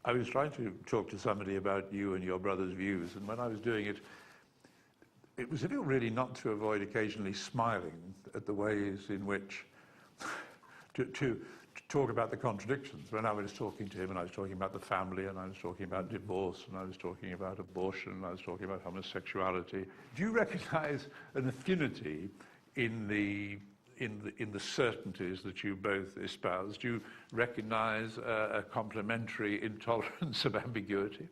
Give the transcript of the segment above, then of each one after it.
I was trying to talk to somebody about you and your brother's views, and when I was doing it, it was difficult really not to avoid occasionally smiling at the ways in which to talk about the contradictions. When I was talking to him, and I was talking about the family, and I was talking about divorce, and I was talking about abortion, and I was talking about homosexuality. Do you recognize an affinity in the certainties that you both espouse? Do you recognize a complementary intolerance of ambiguity?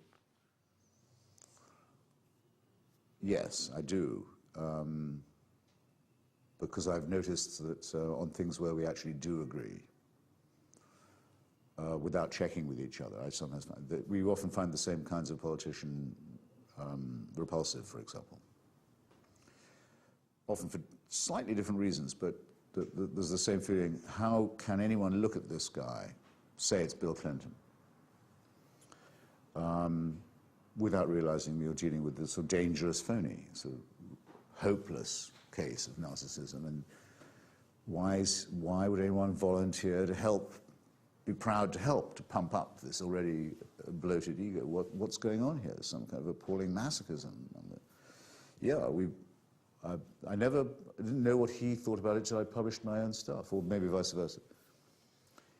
Yes, I do. Because I've noticed that on things where we actually do agree, without checking with each other, I sometimes find that we often find the same kinds of politician repulsive, for example. Often for slightly different reasons, but there's the same feeling. How can anyone look at this guy, say it's Bill Clinton, without realizing you're dealing with this sort of dangerous phony, sort of hopeless case of narcissism? And why would anyone volunteer to help, be proud to help, to pump up this already bloated ego? What's going on here? Some kind of appalling masochism. Yeah, I didn't know what he thought about it till I published my own stuff, or maybe vice versa.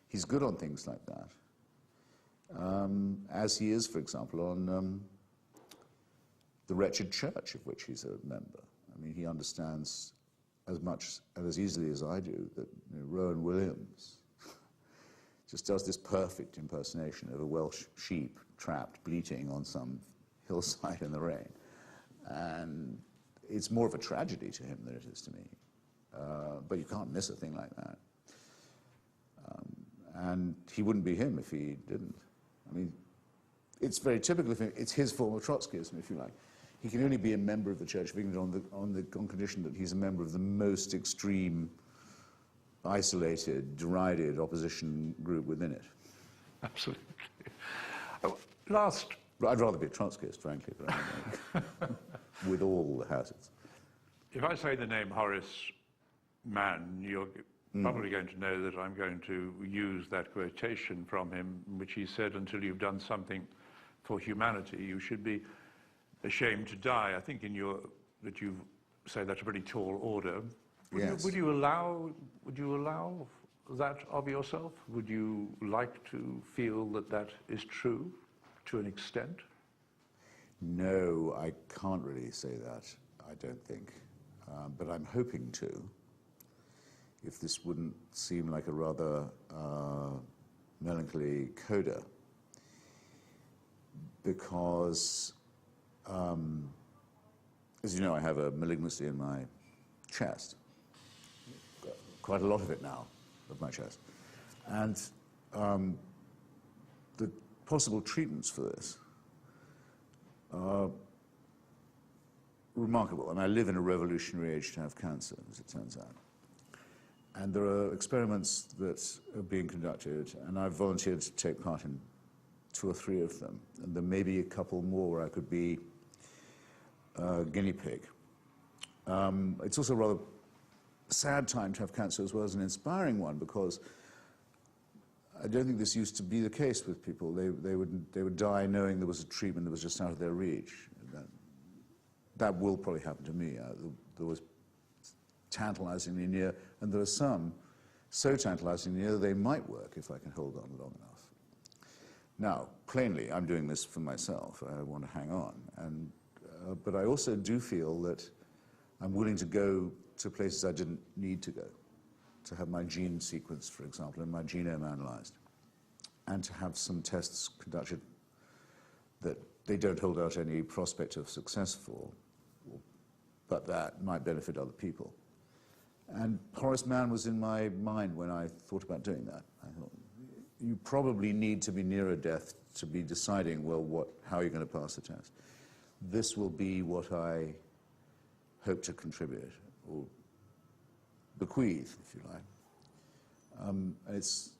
He's good on things like that. As he is, for example, on the wretched church of which he's a member. I mean, he understands as much and as easily as I do that Rowan Williams just does this perfect impersonation of a Welsh sheep trapped, bleating on some hillside in the rain. And it's more of a tragedy to him than it is to me. But you can't miss a thing like that. And he wouldn't be him if he didn't. I mean, it's very typical of him. It's his form of Trotskyism, if you like. He can only be a member of the Church of England on condition that he's a member of the most extreme, isolated, derided opposition group within it. Absolutely. Oh, last... I'd rather be a Trotskyist, frankly, but with all the hazards. If I say the name Horace Mann, you're probably going to know that I'm going to use that quotation from him, which he said, "Until you've done something for humanity, you should be ashamed to die." I think that you say that's a pretty tall order. Yes. Would you allow that of yourself? Would you like to feel that that is true to an extent? No, I can't really say that, I don't think. But I'm hoping to, if this wouldn't seem like a rather melancholy coda. Because, as you know, I have a malignancy in my chest. Quite a lot of it now, of my chest. And the possible treatments for this are remarkable. And I live in a revolutionary age to have cancer, as it turns out. And there are experiments that are being conducted, and I've volunteered to take part in 2 or 3 of them. And there may be a couple more where I could be a guinea pig. It's also a rather sad time to have cancer as well as an inspiring one, because I don't think this used to be the case with people. They would die knowing there was a treatment that was just out of their reach. That will probably happen to me. There was tantalizingly near, and there are some so tantalizingly near they might work if I can hold on long enough. Now, plainly, I'm doing this for myself. I want to hang on. But I also do feel that I'm willing to go to places I didn't need to go, to have my gene sequenced, for example, and my genome analyzed, and to have some tests conducted that they don't hold out any prospect of success for, but that might benefit other people. And Horace Mann was in my mind when I thought about doing that. I thought, you probably need to be nearer death to be deciding, well, how are you going to pass the test? This will be what I hope to contribute, or bequeath, if you like. And it's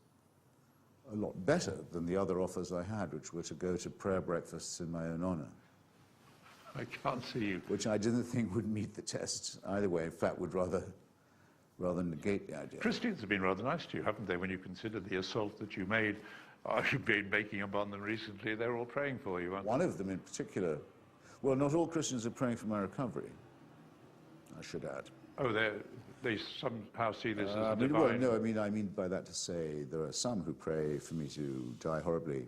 a lot better than the other offers I had, which were to go to prayer breakfasts in my own honor. I can't see you. Which I didn't think would meet the tests either way. In fact, would rather negate the idea. Christians have been rather nice to you, haven't they, when you consider the assault that you made Oh, you've been making them on them recently. They're all praying for you, aren't One of them in particular, well, not all Christians are praying for my recovery, I should add. they? Oh, they somehow see this as a Well, divine... no, I mean by that to say there are some who pray for me to die horribly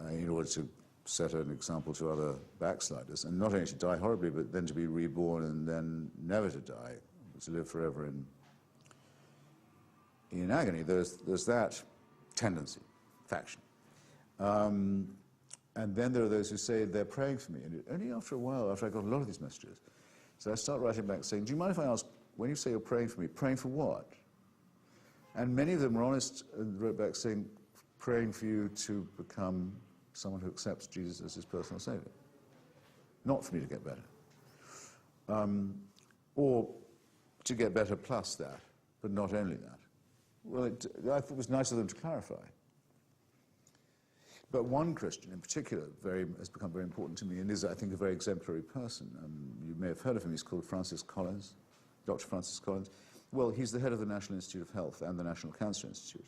in order to set an example to other backsliders, and not only to die horribly, but then to be reborn and then never to die, to live forever in agony. There's that tendency, faction. And then there are those who say they're praying for me, and only after a while, after I got a lot of these messages, so I start writing back saying, do you mind if I ask, when you say you're praying for me, praying for what? And many of them were honest and wrote back saying, praying for you to become someone who accepts Jesus as his personal savior. Not for me to get better. Or to get better plus that, but not only that. Well, I thought it was nice of them to clarify. But one Christian in particular has become very important to me and is, I think, a very exemplary person. You may have heard of him. He's called Francis Collins, Dr. Francis Collins. Well, he's the head of the National Institute of Health and the National Cancer Institute.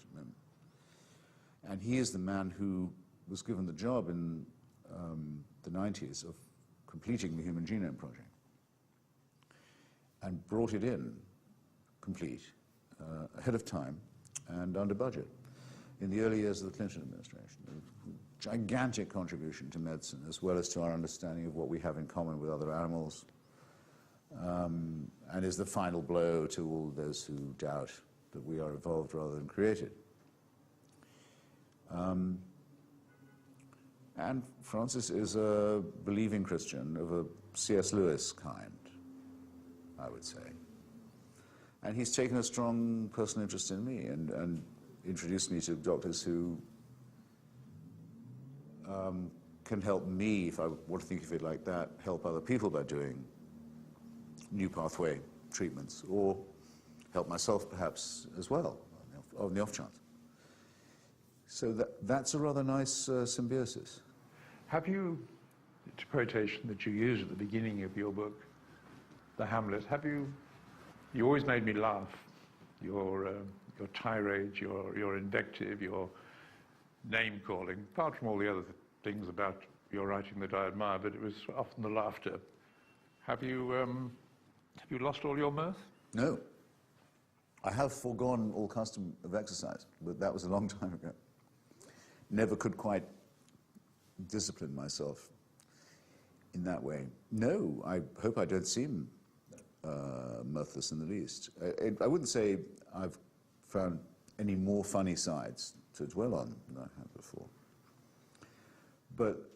And he is the man who was given the job in the 90s of completing the Human Genome Project and brought it in complete, ahead of time and under budget in the early years of the Clinton administration. A gigantic contribution to medicine, as well as to our understanding of what we have in common with other animals, and is the final blow to all those who doubt that we are evolved rather than created. And Francis is a believing Christian of a C.S. Lewis kind, I would say. And he's taken a strong personal interest in me and introduced me to doctors who can help me, if I want to think of it like that, help other people by doing new pathway treatments, or help myself perhaps as well, on the off chance. So that's a rather nice symbiosis. Have you, it's a quotation that you use at the beginning of your book, The Hamlet, you always made me laugh. Your tirade, your invective, your name-calling, apart from all the other things about your writing that I admire, but it was often the laughter. Have you lost all your mirth? No. I have foregone all custom of exercise, but that was a long time ago. Never could quite discipline myself in that way. No, I hope I don't seem mirthless in the least. I wouldn't say I've found any more funny sides to dwell on than I have before. But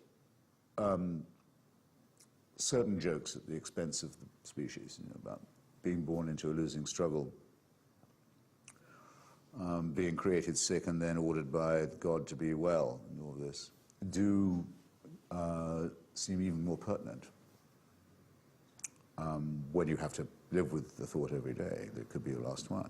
certain jokes at the expense of the species, about being born into a losing struggle, being created sick and then ordered by God to be well, and all this, do seem even more pertinent when you have to live with the thought every day that it could be your last one.